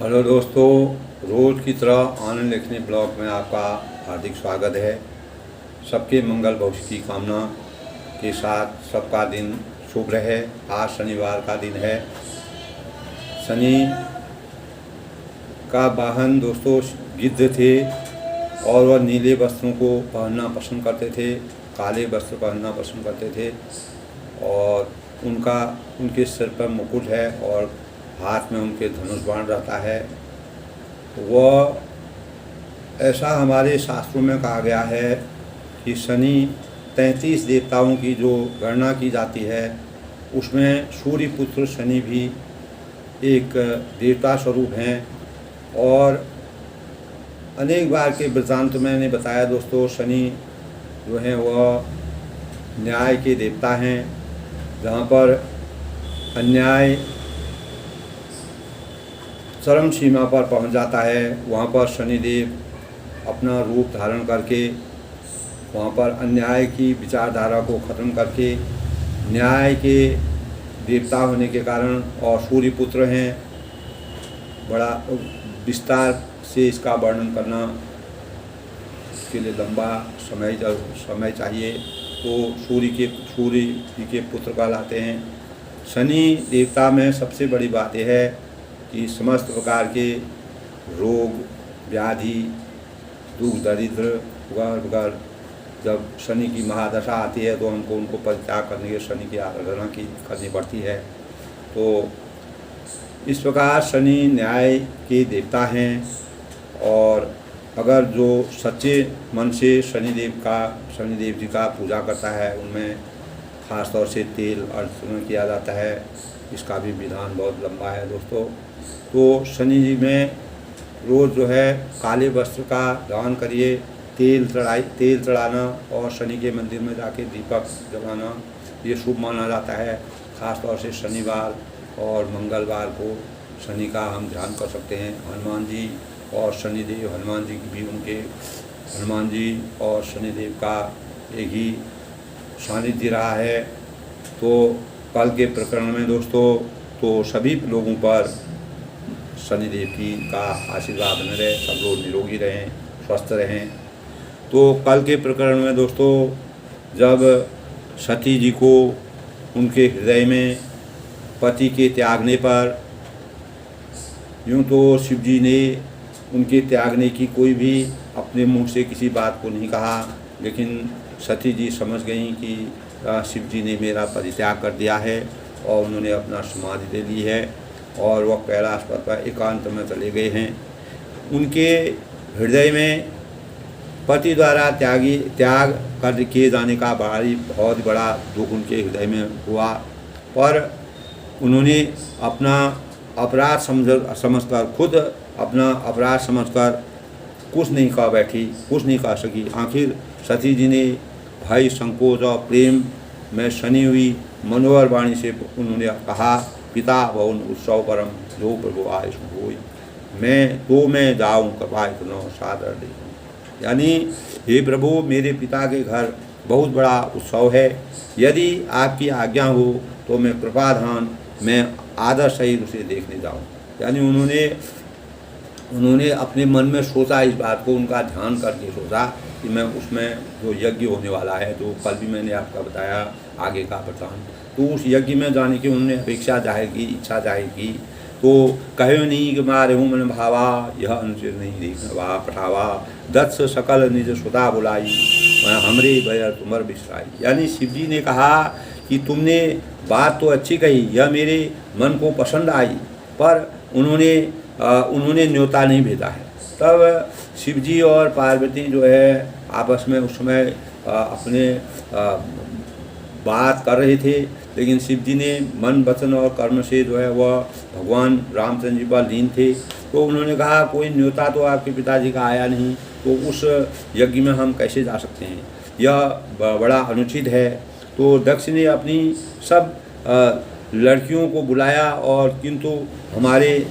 Hello दोस्तों, रोज़ की तरह आनंद लिखने ब्लॉग में आपका हार्दिक स्वागत है। सबके मंगल भविष्य की कामना के साथ सबका दिन शुभ रहे। आज शनिवार का दिन है। शनि का वाहन दोस्तों गिद्ध थे और वह नीले वस्त्रों को पहनना पसंद करते थे, काले वस्त्र पहनना पसंद करते थे और उनके सिर पर मुकुट है और हाथ में उनके धनुष बाण रहता है। वह ऐसा हमारे शास्त्रों में कहा गया है कि शनि 33 देवताओं की जो गणना की जाती है उसमें सूर्यपुत्र शनि भी एक देवता स्वरूप हैं। और अनेक बार के वृत्तांत मैंने बताया दोस्तों, शनि जो हैं वह न्याय के देवता हैं। जहाँ पर अन्याय चरम सीमा पर पहुंच जाता है वहाँ पर शनिदेव अपना रूप धारण करके वहाँ पर अन्याय की विचारधारा को ख़त्म करके न्याय के देवता होने के कारण और सूर्यपुत्र हैं। बड़ा विस्तार से इसका वर्णन करना इसके लिए लंबा समय चाहिए। तो सूर्य जी के पुत्र कहलाते हैं। शनि देवता में सबसे बड़ी बात यह है कि समस्त प्रकार के रोग व्याधि दुख दरिद्र वगैरह जब शनि की महादशा आती है तो हमको उनको परित्याग करने के शनि की आराधना करनी पड़ती है। तो इस प्रकार शनि न्याय के देवता हैं और अगर जो सच्चे मन से शनिदेव जी का पूजा करता है उनमें ख़ास तौर से तेल अर्चन किया जाता है। इसका भी विधान बहुत लंबा है दोस्तों। तो शनि जी में रोज़ जो है काले वस्त्र का दान करिए, तेल चढ़ाना और शनि के मंदिर में जाके दीपक जलाना ये शुभ माना जाता है। ख़ास तौर से शनिवार और मंगलवार को शनि का हम ध्यान कर सकते हैं। हनुमान जी और शनिदेव, हनुमान जी की भी हनुमान जी और शनिदेव का एक ही सानिध्य रहा है। तो कल के प्रकरण में दोस्तों तो सभी लोगों पर शनिदेव की का आशीर्वाद बने रहे, सब लोग निरोगी रहें, स्वस्थ रहें। तो कल के प्रकरण में दोस्तों जब सती जी को उनके हृदय में पति के त्यागने पर, यूँ तो शिव जी ने उनके त्यागने की कोई भी अपने मुंह से किसी बात को नहीं कहा, लेकिन सती जी समझ गईं कि शिव जी ने मेरा परित्याग कर दिया है और उन्होंने अपना समाधि ले ली है और वह कैलाश पर एकांत में चले गए हैं। उनके हृदय में पति द्वारा त्याग कर किए जाने का बहुत बड़ा दुख उनके हृदय में हुआ, पर उन्होंने अपना अपराध समझकर खुद अपना अपराध समझकर कुछ नहीं कह बैठी, कुछ नहीं कह सकी। आखिर सती जी ने भय संकोच और प्रेम में शनि हुई मनोहर वाणी से उन्होंने कहा, पिता भवन उत्सव परम जो प्रभु आय होई, मैं जाऊँ कृपा इतनो सादर देखूँ। यानी हे प्रभु, मेरे पिता के घर बहुत बड़ा उत्सव है, यदि आपकी आज्ञा हो तो मैं कृपाधान मैं आदर सहित उसे देखने जाऊँ। यानी उन्होंने अपने मन में सोचा, इस बात को उनका ध्यान करके सोचा कि मैं उसमें जो यज्ञ होने वाला है, तो कल भी मैंने आपका बताया आगे का वृत्तांत, तो उस यज्ञ में जाने की उन्होंने अपेक्षा जाहिर की, इच्छा जाहिर की। तो कहो नहीं कि मारे हूँ मन भावा, यह अनुचित नहीं देखा पठावा, दत्स सकल निज सुता बुलाई, मैं हमरे भय तुमर बिसराई। यानी शिव जी ने कहा कि तुमने बात तो अच्छी कही, यह मेरे मन को पसंद आई, पर उन्होंने न्योता नहीं भेजा है। तब शिव जी और पार्वती जो है आपस में उस समय अपने बात कर रहे थे, लेकिन शिव जी ने मन वचन और कर्म से जो है वह भगवान रामचंद्र जी पर लीन थे। तो उन्होंने कहा कोई न्योता तो आपके पिताजी का आया नहीं, तो उस यज्ञ में हम कैसे जा सकते हैं, यह बड़ा अनुचित है। तो दक्ष ने अपनी सब लड़कियों को बुलाया और किंतु हमारे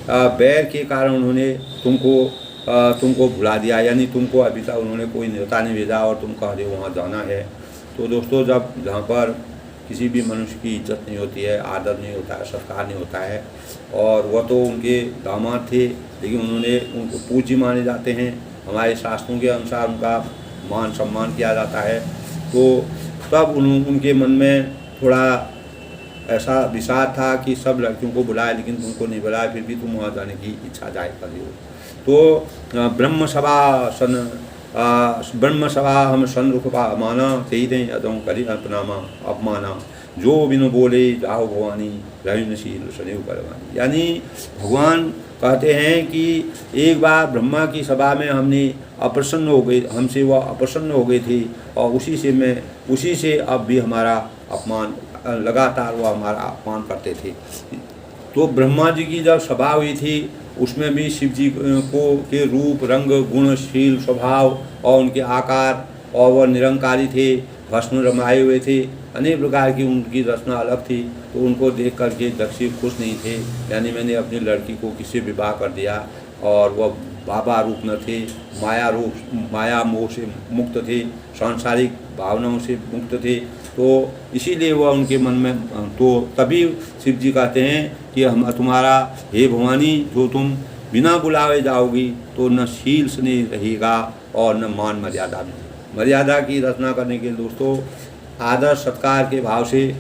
बैर के कारण उन्होंने तुमको भुला दिया, यानी तुमको अभी तक उन्होंने कोई न्योता नहीं भेजा और तुम कह रहे हो वहाँ जाना है। तो दोस्तों जब जहाँ पर किसी भी मनुष्य की इज्जत नहीं होती है, आदर नहीं होता है, सत्कार नहीं होता है। और वह तो उनके दामाद थे, लेकिन उनको पूज्य माने जाते हैं। हमारे शास्त्रों के अनुसार उनका मान सम्मान किया जाता है। तो तब उनके मन में थोड़ा ऐसा विषाद था कि सब लड़कियों को बुलाए, लेकिन तुमको नहीं बुलाया, फिर भी तुम वहाँ जाने की इच्छा जाहिर कर रही हो। तो ब्रह्म सभा हम सनरुख माना तेई दें अदों करी अपनामा अपमाना, जो बिनु बोले जाओ भवानी रहीनशील सदैव करवानी। यानी भगवान कहते हैं कि एक बार ब्रह्मा की सभा में हमने अप्रसन्न हो गई, हमसे वह अप्रसन्न हो गई थी, और उसी से अब भी हमारा अपमान, लगातार वो हमारा अपमान करते थे। तो ब्रह्मा जी की जब सभा हुई थी, उसमें भी शिव जी के रूप, रंग, गुण, शील, स्वभाव और उनके आकार, और वह निरंकारी थे, भस्म रमाए हुए थे, अनेक प्रकार की उनकी रचना अलग थी। तो उनको देख करके दक्ष खुश नहीं थे। यानी मैंने अपनी लड़की को किसी विवाह कर दिया, और वह बाबा रूप न थे, माया मोह से मुक्त थे, सांसारिक भावनाओं से मुक्त थे। तो इसीलिए वह उनके मन में, तो तभी शिव जी कहते हैं कि हम तुम्हारा, हे भवानी, जो तुम बिना बुलावे जाओगी तो न शील स्नेह रहेगा और न मान मर्यादा में। मर्यादा की रचना करने के लिए दोस्तों, आदर सत्कार के भाव से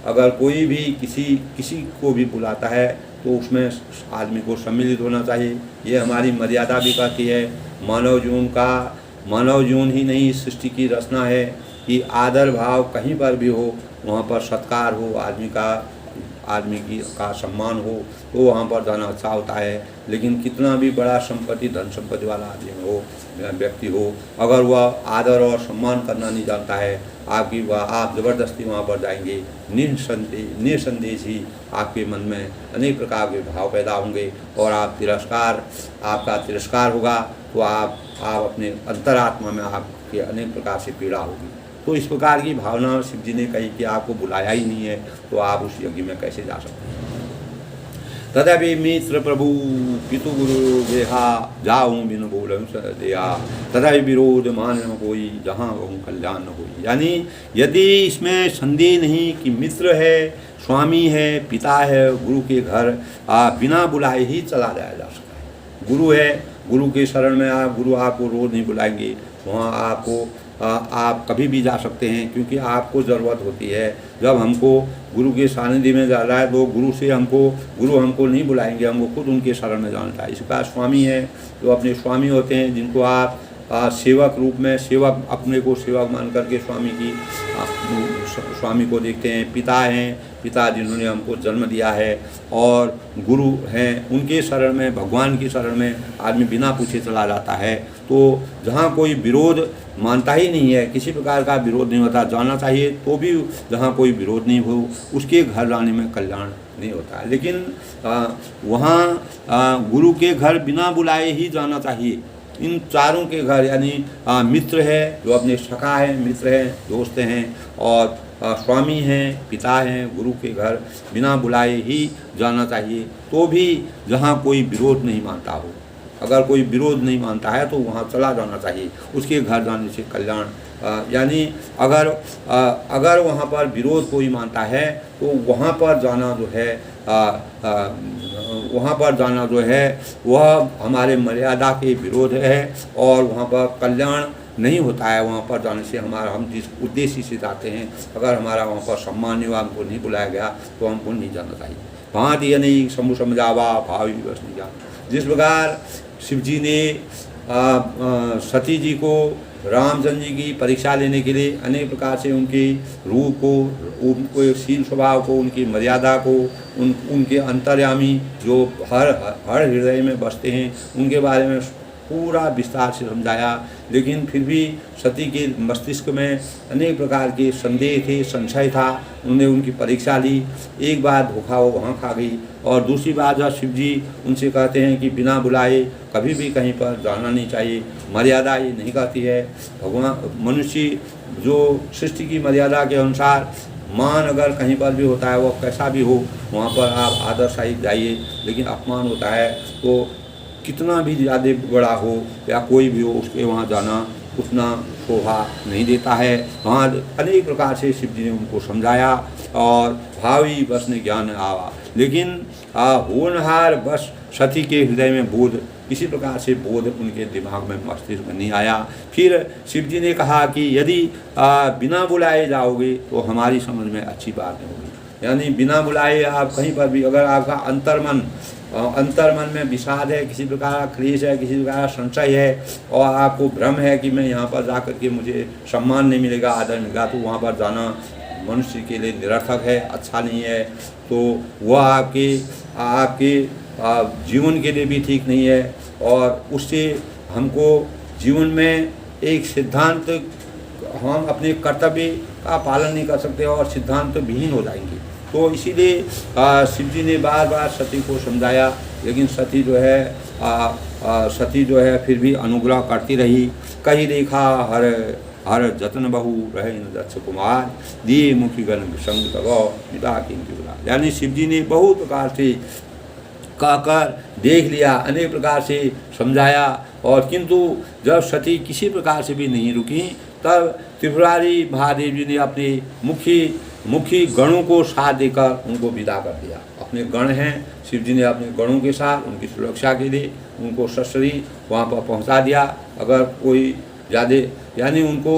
अगर कोई भी किसी को भी बुलाता है तो उसमें आदमी को सम्मिलित होना चाहिए। ये हमारी मर्यादा भी कहती है। मानव जीवन ही नहीं, सृष्टि की रचना है कि आदर भाव कहीं पर भी हो, वहाँ पर सत्कार हो, आदमी का सम्मान हो, तो वहाँ पर जाना अच्छा होता है। लेकिन कितना भी बड़ा धन संपत्ति वाला आदमी हो, व्यक्ति हो, अगर वह आदर और सम्मान करना नहीं जानता है, आप ज़बरदस्ती वहाँ पर जाएंगे, निसंदेह ही आपके मन में अनेक प्रकार के भाव पैदा होंगे, और आपका तिरस्कार होगा। तो आप अपने अंतरात्मा में आपके अनेक प्रकार से पीड़ा होगी। तो इस प्रकार की भावना शिव जी ने कही कि आपको बुलाया ही नहीं है, तो आप उस यज्ञ में कैसे जा सकते हैं। तदपि मित्र प्रभु पितु गुरु देहा, जाऊँ बिन बोलूं सदया, तदपि विरोध मान न कोई, जहाँ वह कल्याण न होई। यानी यदि इसमें संदेह नहीं कि मित्र है, स्वामी है, पिता है, गुरु के घर बिना बुलाए ही चला जाया जा सकता है। गुरु है, गुरु के शरण में गुरु आपको रोज़ नहीं बुलाएंगे, वहाँ आप कभी भी जा सकते हैं, क्योंकि आपको ज़रूरत होती है। जब हमको गुरु के सानिध्य में जाना है तो गुरु हमको नहीं बुलाएंगे, हमको खुद उनके शरण में जाना चाहिए। इस प्रकार स्वामी है, जो अपने स्वामी होते हैं, जिनको आप सेवक रूप में, अपने को सेवक मान करके स्वामी को देखते हैं। पिता जिन्होंने हमको जन्म दिया है, और गुरु हैं, उनके शरण में, भगवान की शरण में आदमी बिना पूछे चला जाता है। तो जहाँ कोई विरोध मानता ही नहीं है, किसी प्रकार का विरोध नहीं होता, जाना चाहिए, तो भी जहाँ कोई विरोध नहीं हो, उसके घर जाने में कल्याण नहीं होता है। लेकिन वहाँ गुरु के घर बिना बुलाए ही जाना चाहिए। इन चारों के घर, यानी मित्र है, जो अपने सखा है, मित्र हैं, दोस्त हैं, और स्वामी हैं, पिता हैं, गुरु के घर बिना बुलाए ही जाना चाहिए। तो भी जहाँ कोई विरोध नहीं मानता हो, अगर कोई विरोध नहीं मानता है तो वहाँ चला जाना चाहिए, उसके घर जाने से कल्याण। यानी अगर वहाँ पर विरोध कोई मानता है तो वहाँ पर जाना जो है वह हमारे मर्यादा के विरोध है, और वहाँ पर कल्याण नहीं होता है। वहाँ पर जाने से हम जिस उद्देश्य से जाते हैं, अगर हमारा वहाँ पर सम्मान नहीं हुआ, हमको नहीं बुलाया गया, तो हमको नहीं जाना चाहिए। भांति ये नहीं समूह समझावा भावी बस नहीं जाना। जिस प्रकार शिव जी ने सती जी को, रामचंद्र जी की परीक्षा लेने के लिए अनेक प्रकार से उनके रूप को, उनके शील स्वभाव को, उनकी मर्यादा को, उनके अंतर्यामी जो हर हृदय में बसते हैं, उनके बारे में पूरा विस्तार से समझाया। लेकिन फिर भी सती के मस्तिष्क में अनेक प्रकार के संदेह थे, संशय था। उन्होंने उनकी परीक्षा ली। एक बार धोखा वो वहाँ खा गई, और दूसरी बार जब शिव जी उनसे कहते हैं कि बिना बुलाए कभी भी कहीं पर जाना नहीं चाहिए, मर्यादा ये नहीं कहती है। भगवान मनुष्य जो सृष्टि की मर्यादा के अनुसार मान अगर कहीं पर भी होता है, वो कैसा भी हो, वहाँ पर आप आदर सहित जाइए। लेकिन अपमान होता है तो कितना भी ज़्यादा बड़ा हो या कोई भी हो, उसके वहाँ जाना उतना शोभा नहीं देता है। वहाँ अनेक प्रकार से शिव जी ने उनको समझाया। और भावी बस ने ज्ञान आवा। लेकिन होनहार बस सती के हृदय में बोध, किसी प्रकार से बोध उनके दिमाग में, मस्तिष्क में नहीं आया। फिर शिव जी ने कहा कि यदि बिना बुलाए जाओगे तो हमारी समझ में अच्छी बात नहीं होगी। यानी बिना बुलाए आप कहीं पर भी, अगर आपका अंतर्मन में विषाद है, किसी प्रकार का क्लेश है, किसी प्रकार का संशय है, और आपको भ्रम है कि मैं यहाँ पर जा कर के मुझे सम्मान नहीं मिलेगा, आदर मिलेगा, तो वहाँ पर जाना मनुष्य के लिए निरर्थक है, अच्छा नहीं है। तो वह आपके जीवन के लिए भी ठीक नहीं है, और उससे हमको जीवन में एक सिद्धांत, हम अपने कर्तव्य का पालन नहीं कर सकते और सिद्धांत विहीन हो जाएंगे। तो इसीलिए शिव जी ने बार बार सती को समझाया, लेकिन सती जो है फिर भी अनुग्रह करती रही। कही देखा हर जतन बहु रहे न दक्ष कुमार, दिए मुखी गण संग तगो पिता किंतु बुला। यानी शिव जी ने बहुत प्रकार से कहकर देख लिया, अनेक प्रकार से समझाया, और किंतु जब सती किसी प्रकार से भी नहीं रुकी, तब त्रिपुरारी महादेव जी ने अपने मुखी गणों को साथ देकर उनको विदा कर दिया। अपने गण हैं, शिव जी ने अपने गणों के साथ उनकी सुरक्षा के लिए उनको सशरीर वहाँ पर पहुँचा दिया। अगर कोई ज़्यादा, यानी उनको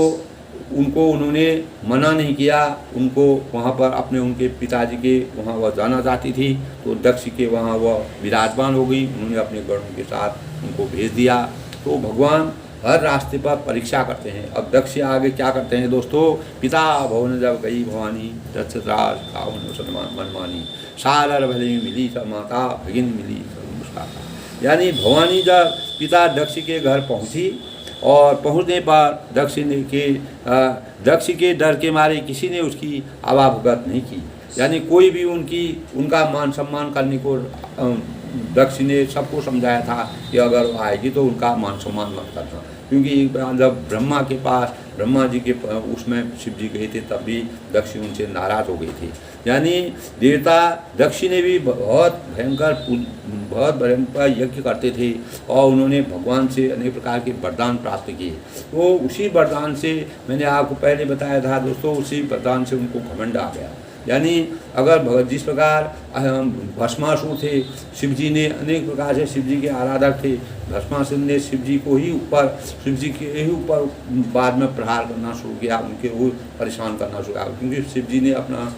उन्होंने मना नहीं किया, उनको वहाँ पर उनके पिताजी के वहाँ वह जाना चाहती थी, तो दक्ष के वहाँ वह विराजमान हो गई, उन्होंने अपने गणों के साथ उनको भेज दिया। तो भगवान हर रास्ते पर परीक्षा करते हैं। अब दक्ष आगे क्या करते हैं दोस्तों, पिता भवन जब गई भवानी, दक्षराज कावन मुसलमान मनमानी, सालर भले मिली सब माता, भगिन मिली सब मुस्काता। यानी भवानी जब पिता दक्ष के घर पहुँची, और पहुँचने पर दक्ष के डर के मारे किसी ने उसकी आवाभगत नहीं की। यानी कोई भी उनका मान सम्मान करने को दक्ष ने सबको समझाया था कि अगर वो आएगी तो उनका मान सम्मान मत करना, क्योंकि जब ब्रह्मा जी के उसमें शिव जी गए थे, तब भी दक्ष उनसे नाराज़ हो गए थे। यानी देवता दक्ष ने भी बहुत भयंकर यज्ञ करते थे, और उन्होंने भगवान से अनेक प्रकार के वरदान प्राप्त किए। तो उसी वरदान से, मैंने आपको पहले बताया था दोस्तों, उसी वरदान से उनको घमंड आ गया। यानी अगर जिस प्रकार भस्मासुर थे, शिव जी ने अनेक प्रकार से शिव जी के आराधक थे, भस्मासुर ने शिव जी के ही ऊपर बाद में प्रहार करना शुरू किया, उनके वो परेशान करना शुरू किया, क्योंकि शिव जी ने अपना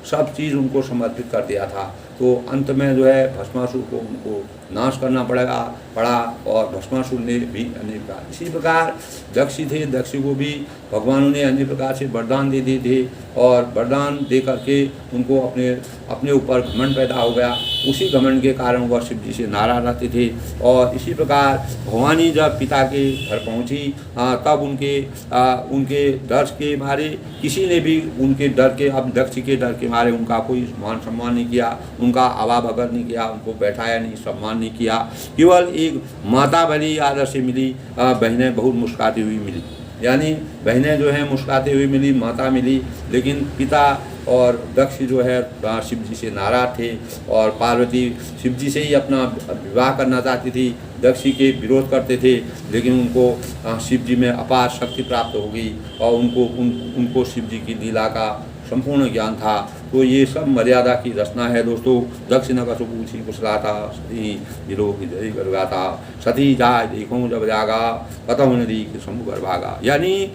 सब चीज़ उनको समर्पित कर दिया था। तो अंत में जो है भस्मासुर को उनको नाश करना पड़ा, और भस्मासुर ने भी अनेक प्रकार, इसी प्रकार दक्ष थे, दक्ष को भी भगवानों ने अनेक प्रकार से वरदान दे दिए थे, और वरदान दे करके उनको अपने ऊपर घमंड पैदा हो गया। उसी घमंड के कारण वह शिव जी से नाराज रहते थे। और इसी प्रकार भवानी जब पिता के घर पहुंची, तब उनके डर के मारे किसी ने भी उनके डर के, अब दक्ष के डर के मारे उनका कोई मान सम्मान नहीं किया, उनका आवाभगत नहीं किया, उनको बैठाया नहीं, सम्मान नहीं किया। केवल एक माता भली आदर से मिली, बहनें बहुत मुस्कुराती हुई मिली। यानी बहनें जो हैं मुस्कुराती हुई मिली, माता मिली, लेकिन पिता और दक्ष जो है शिव जी से नाराज थे, और पार्वती शिव जी से ही अपना विवाह करना चाहती थी, दक्ष के विरोध करते थे, लेकिन उनको शिव जी में अपार शक्ति प्राप्त हो गई, और उनको शिव जी की लीला का संपूर्ण ज्ञान था। तो ये सब मर्यादा की रचना है दोस्तों। दक्ष न कसु पूछी कुशलाता, सती विरोह की जय गरगाता, सती जाय देखूं जब जागा, कतहु नदी के शंभु गर्भागा। यानी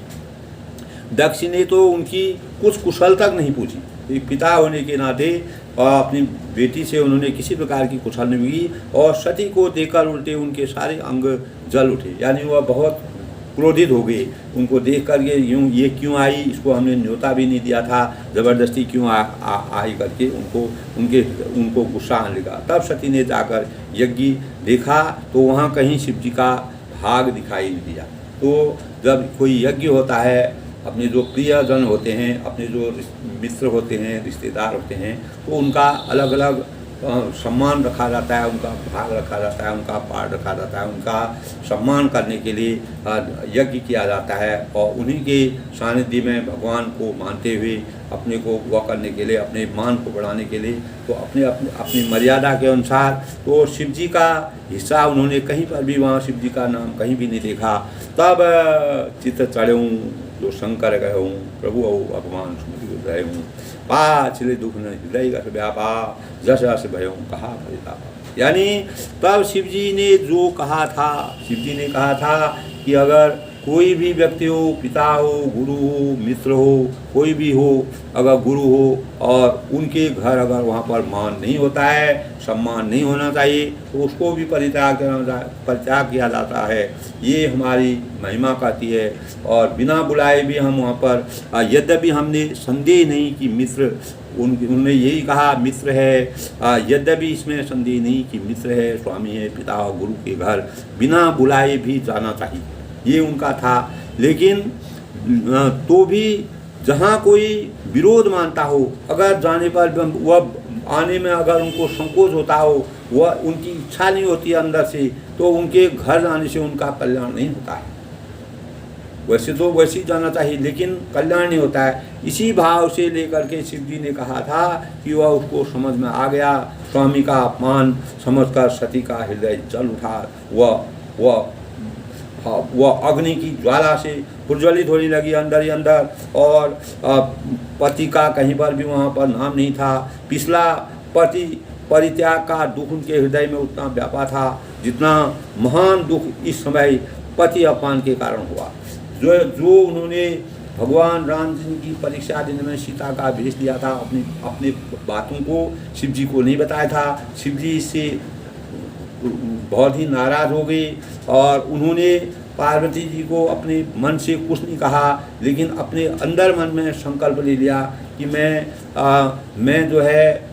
दक्ष ने तो उनकी कुछ कुशल तक नहीं पूछी, एक पिता होने के नाते और अपनी बेटी से उन्होंने किसी प्रकार की कुशल नहीं की, और सती को देखकर उल्टे उनके सारे अंग जल उठे। यानी वह बहुत क्रोधित हो गए, उनको देख कर ये क्यों आई, इसको हमने न्योता भी नहीं दिया था, ज़बरदस्ती क्यों आई करके उनको गुस्सा आने लगा। तब सती ने जाकर यज्ञ देखा, तो वहाँ कहीं शिव जी का भाग दिखाई नहीं दिया। तो जब कोई यज्ञ होता है, अपने जो प्रियजन होते हैं, अपने जो मित्र होते हैं, रिश्तेदार होते हैं, तो उनका अलग अलग सम्मान रखा जाता है, उनका भाग रखा जाता है, उनका पाठ रखा जाता है, उनका सम्मान करने के लिए यज्ञ किया जाता है। और उन्हीं के सानिध्य में भगवान को मानते हुए अपने को वह करने के लिए, अपने मान को बढ़ाने के लिए, तो अपनी मर्यादा के अनुसार, तो शिव जी का हिस्सा उन्होंने कहीं पर भी, वहाँ शिव जी का नाम कहीं भी नहीं देखा। तब चित्त चढ़े हूँ जो शंकर गए हूँ, प्रभु अपमान सुमति गए हूँ। पाछले दुख न हृदय का व्यापा जस अस भयो कहा परितापा। यानी तब शिव जी ने जो कहा था, शिव जी ने कहा था कि अगर कोई भी व्यक्ति हो, पिता हो, गुरु हो, मित्र हो, कोई भी हो, अगर गुरु हो और उनके घर अगर वहाँ पर मान नहीं होता है, सम्मान नहीं होना चाहिए, तो उसको भी परित्याग किया जाता है। ये हमारी महिमा कहती है। और बिना बुलाए भी हम वहाँ पर, यद्यपि हमने संदेह नहीं कि मित्र, उन्होंने यही कहा मित्र है, यद्यपि इसमें संदेह नहीं कि मित्र है, स्वामी है, पिता और गुरु के घर बिना बुलाए भी जाना चाहिए, ये उनका था। लेकिन तो भी जहाँ कोई विरोध मानता हो, अगर जाने पर वह आने में अगर उनको संकोच होता हो, वह उनकी इच्छा नहीं होती अंदर से, तो उनके घर जाने से उनका कल्याण नहीं होता है। वैसे तो वैसे ही जाना चाहिए, लेकिन कल्याण नहीं होता है। इसी भाव से लेकर के शिव जी ने कहा था कि वह उसको समझ में आ गया। स्वामी का अपमान समझकर सती का हृदय जल उठा। वह अग्नि की ज्वाला से प्रज्वलित होने लगी अंदर ही अंदर, और पति का कहीं पर भी वहाँ पर नाम नहीं था। पिछला पति परित्याग का दुख उनके हृदय में उतना व्यापा था जितना महान दुख इस समय पति अपमान के कारण हुआ। जो उन्होंने भगवान राम जी की परीक्षा देने में सीता का भेष लिया था, अपने बातों को शिव जी को नहीं बताया था। शिव जी इससे बहुत ही नाराज़ हो गए और उन्होंने पार्वती जी को अपने मन से कुछ नहीं कहा, लेकिन अपने अंदर मन में संकल्प ले लिया कि मैं जो है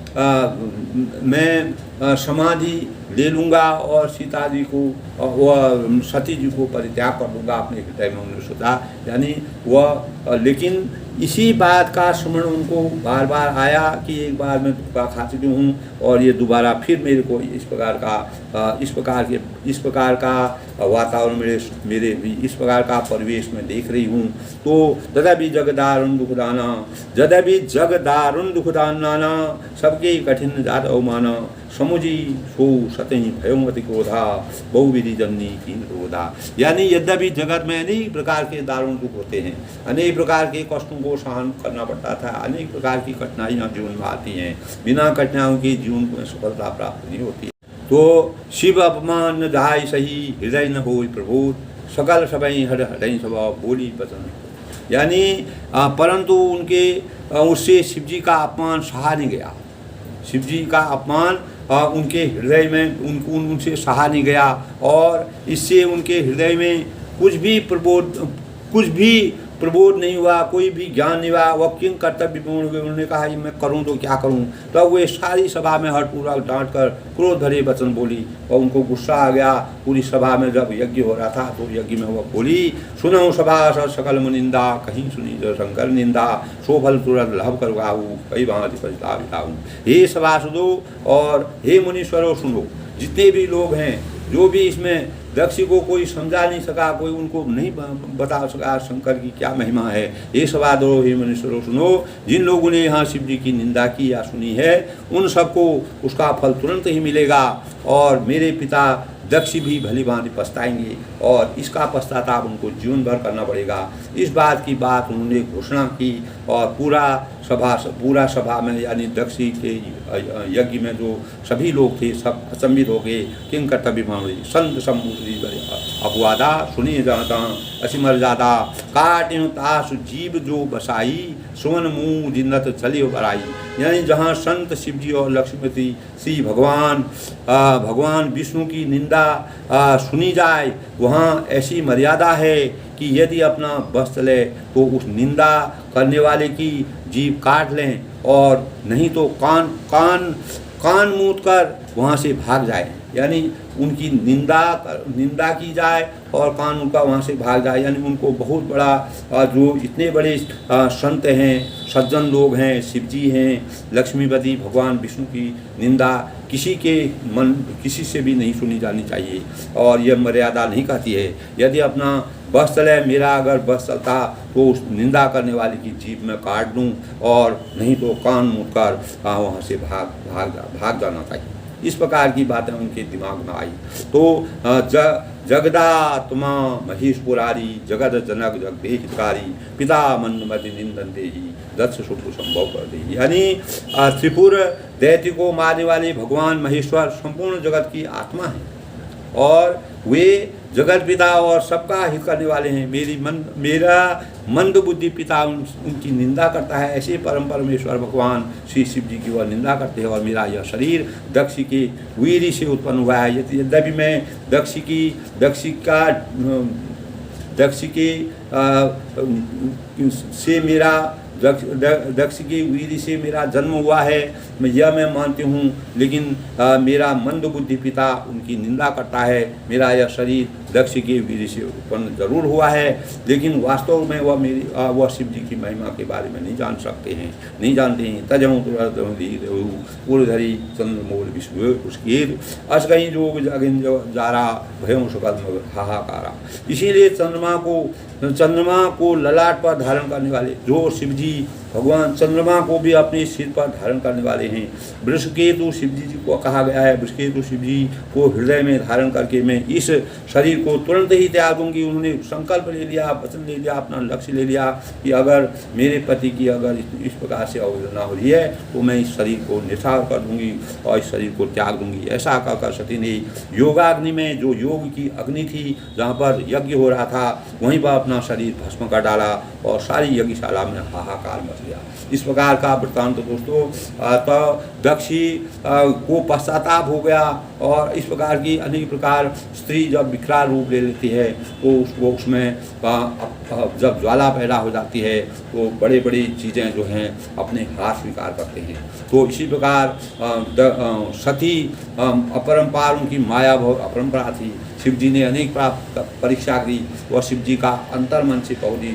मैं समाधि ले लूँगा और सीता जी को वह सती जी को परित्याग कर दूँगा अपने हृदय में, उन्होंने सोचा। यानी वह, लेकिन इसी बात का स्मरण उनको बार बार आया कि एक बार मैं धोखा खा चुकी हूँ और ये दोबारा फिर मेरे को इस प्रकार का वातावरण मेरे इस प्रकार का परिवेश में देख रही हूँ। तो तदपि जगदारुण दुखदाना सबके कठिन जात अवमाना समुझी सो सतही भयोमति क्रोधा बहुविधि जननी की क्रोधा। यानी यद्यपि जगत में अनेक प्रकार के दारुण दुख होते हैं, अनेक प्रकार के कष्टों को सहन करना पड़ता था, अनेक प्रकार की कठिनाइयाँ जीवन में आती हैं, बिना कठिनाइयों के जीवन को सफलता प्राप्त नहीं होती। तो शिव अपमान न जाय सही हृदय न होय प्रबोध सकल सबई हृदय स्वभाव बोली वचन। यानी परंतु उससे शिव जी का अपमान सहा नहीं गया। शिव जी का अपमान उनके हृदय में उनसे सहा नहीं गया और इससे उनके हृदय में कुछ भी प्रबोध नहीं हुआ, कोई भी ज्ञान नहीं हुआ। वह किंग कर्तव्य पूर्ण हुए। उन्होंने कहा कि मैं करूं तो क्या करूं। तो वे सारी सभा में हठपूर्वक डांट कर क्रोध भरे वचन बोली और उनको गुस्सा आ गया। पूरी सभा में जब यज्ञ हो रहा था तो यज्ञ में वह बोली, सुनो सभा सकल मुनिंदा कहीं सुनी जो शंकर निंदा सो फल तुरंत लभ कर गाऊ कई भांति पछता बिताऊँ। हे सभासदों और हे मुनीश्वरों सुनो, जितने भी लोग हैं, जो भी इसमें दक्ष को कोई समझा नहीं सका, कोई उनको नहीं बता सका शंकर की क्या महिमा है, ये सभासदों हे मुनीश्वरों सुनो, जिन लोगों ने यहाँ शिव जी की निंदा की या सुनी है उन सबको उसका फल तुरंत ही मिलेगा और मेरे पिता दक्ष भी भली भांति पछताएंगे और इसका पश्चाताप उनको जीवन भर करना पड़ेगा। इस बात की बात उन्होंने घोषणा की और पूरा सभा में यानी दक्ष के यज्ञ में जो सभी लोग थे सब अचंभित हो गए। किंग कर्तव्य मामले संत सम्मूर्ति अपवादा सुने जाता असिमर जादा काट्यों तास जीव जो बसाई सुवन मुँह जिन्नत चले बराई। यानी जहाँ संत शिव जी और लक्ष्मीपति श्री भगवान विष्णु की निंदा सुनी जाए वहाँ ऐसी मर्यादा है कि यदि अपना बस चले तो उस निंदा करने वाले की जीभ काट लें और नहीं तो कान मूंद कर वहाँ से भाग जाए। यानी उनकी निंदा की जाए और कान उनका वहाँ से भाग जाए। यानी उनको बहुत बड़ा जो इतने बड़े संत हैं, सज्जन लोग हैं, शिव जी हैं, लक्ष्मीपति भगवान विष्णु की निंदा किसी से भी नहीं सुनी जानी चाहिए और यह मर्यादा नहीं कहती है। यदि अपना बस चले, मेरा अगर बस चलता तो उस निंदा करने वाले की जीभ में काट दूं और नहीं तो कान मुँह कर वहाँ से भाग जाना चाहिए। इस प्रकार की बातें उनके दिमाग में आई। तो जगदात्मा महेश पुरारी जगत जनक जगदेहितकारी पिता मंदमति निंदन देही दक्ष सुख को संभव कर दी। यानी त्रिपुर दैत्य को मारने वाले भगवान महेश्वर संपूर्ण जगत की आत्मा है और वे जगत पिता और सबका हित करने वाले हैं। मेरा मंद बुद्धि पिता उनकी निंदा करता है, ऐसे परम परमेश्वर भगवान श्री शिव जी की वह निंदा करते हैं। और मेरा यह शरीर दक्ष के वीर से उत्पन्न हुआ है। यद्यपि मैं दक्ष के वीर से मेरा जन्म हुआ है, मैं मानती हूँ, लेकिन मेरा मंद बुद्धि पिता उनकी निंदा करता है। मेरा यह शरीर दक्ष के वीर से उत्पन्न जरूर हुआ है, लेकिन वास्तव में वह शिव जी की महिमा के बारे में नहीं जानते हैं। तजहूँ पूर्वधरी चंद्रमोल विश्व उसकीर असगई जोग जगिन जारा भयों सकल हाहाकारा। इसीलिए चंद्रमा को ललाट पर धारण करने वाले जो शिव जी भगवान चंद्रमा को भी अपने सिर पर धारण करने वाले हैं। वृषकेतु शिव जी को कहा गया है, वृषकेतु शिव जी को हृदय में धारण करके मैं इस शरीर को तुरंत ही त्याग दूंगी। उन्होंने संकल्प ले लिया, वचन ले लिया, अपना लक्ष्य ले लिया कि अगर मेरे पति की अगर इस प्रकार से अवहेलना हो रही है तो मैं इस शरीर को निछावर कर दूंगी और इस शरीर को त्याग दूंगी। ऐसा कहकर सती ने योगाग्नि में, जो योग की अग्नि थी जहाँ पर यज्ञ हो रहा था, वहीं पर अपना शरीर भस्म कर डाला और सारी यज्ञशाला में हाहाकार मच गया। इस प्रकार का वृत्तांत दोस्तों, तो दक्षी को पश्चाताप हो गया और इस प्रकार की अनेक प्रकार स्त्री जब विकराल रूप ले लेती है तो उसमें जब ज्वाला पैदा हो जाती है तो बड़ी बड़ी चीज़ें जो हैं अपने हाथ स्वीकार करते हैं। तो इसी प्रकार सती अपरंपार उनकी माया अपरंपरा थी। शिव जी ने अनेक परीक्षा की। वह शिव जी का अंतर्मन से बहुत ही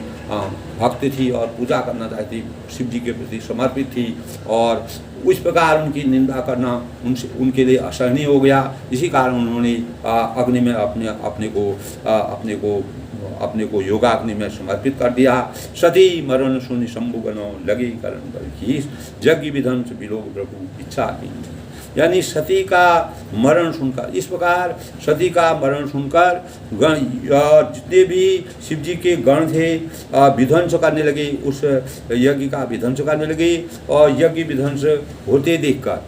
भक्त थी और पूजा करना चाहती, शिव जी के प्रति समर्पित थी और उस प्रकार उनकी निंदा करना उनके लिए असहनीय हो गया। इसी कारण उन्होंने अग्नि में अपने को योगाग्नि में समर्पित कर दिया। सती मरण सुनि शंभुगनो लगे करण बलखीस यज्ञ विधन से विलोक प्रभु इच्छा की। यानी सती का मरण सुनकर, इस प्रकार सती का मरण सुनकर गण जितने भी शिव जी के गण थे विध्वंस करने लगे, उस यज्ञ का विध्वंस करने लगे। और यज्ञ विध्वंस होते देखकर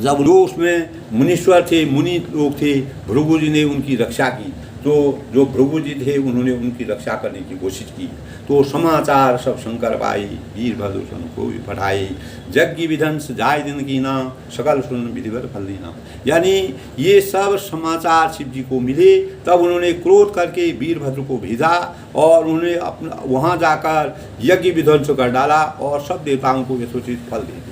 जब लोग उसमें मुनीश्वर थे, मुनि लोग थे, भृगु जी ने उनकी रक्षा की। तो जो भृगु जी थे उन्होंने उनकी रक्षा करने की कोशिश की। तो समाचार सब शंकर पाई, वीरभद्र सुन को भी पठाई, यज्ञ विध्वंस जाय दिन की ना, सकल सुन विधिवत फल देना। यानी ये सब समाचार शिव जी को मिले, तब उन्होंने क्रोध करके वीरभद्र को भेजा और उन्होंने अपना वहाँ जाकर यज्ञ विध्वंस कर डाला और सब देवताओं को यथोचित फल दे दिया।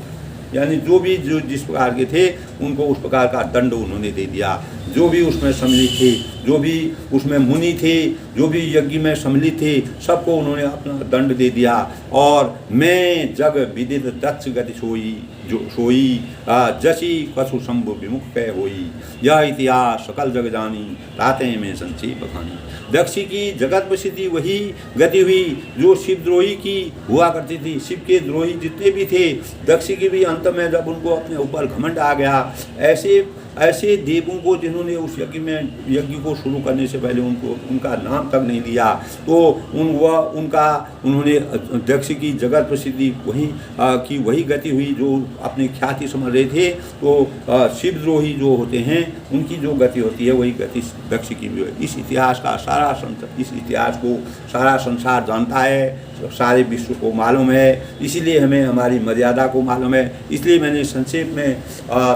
यानी जो जिस प्रकार के थे उनको उस प्रकार का दंड उन्होंने दे दिया। जो भी उसमें सम्मिलित थे, जो भी उसमें मुनि थे, जो भी यज्ञ में सम्मिलित थे, सबको उन्होंने अपना दंड दे दिया। और मैं जग विदित दक्ष गति सोई जसी कछु शंभु विमुख कह होई, यह इतिहास सकल जग जानी, रातें में संक्षेप बखानी। दक्षी की जगत प्रसिद्धि वही गति हुई जो शिवद्रोही की हुआ करती थी। शिव के द्रोही जितने भी थे, दक्षी की भी अंत में जब उनको अपने ऊपर घमंड आ गया, ऐसे देवों को जिन्होंने उस यज्ञ को शुरू करने से पहले उनका नाम तक नहीं लिया, तो उन्होंने दक्ष की जगत प्रसिद्धि वही गति हुई जो अपनी ख्याति समझ रहे थे। तो शिवद्रोही जो होते हैं उनकी जो गति होती है वही गति दक्ष की भी है। इस इतिहास को सारा संसार जानता है, सारे विश्व को मालूम है, इसीलिए हमें हमारी मर्यादा को मालूम है। इसलिए मैंने संक्षेप में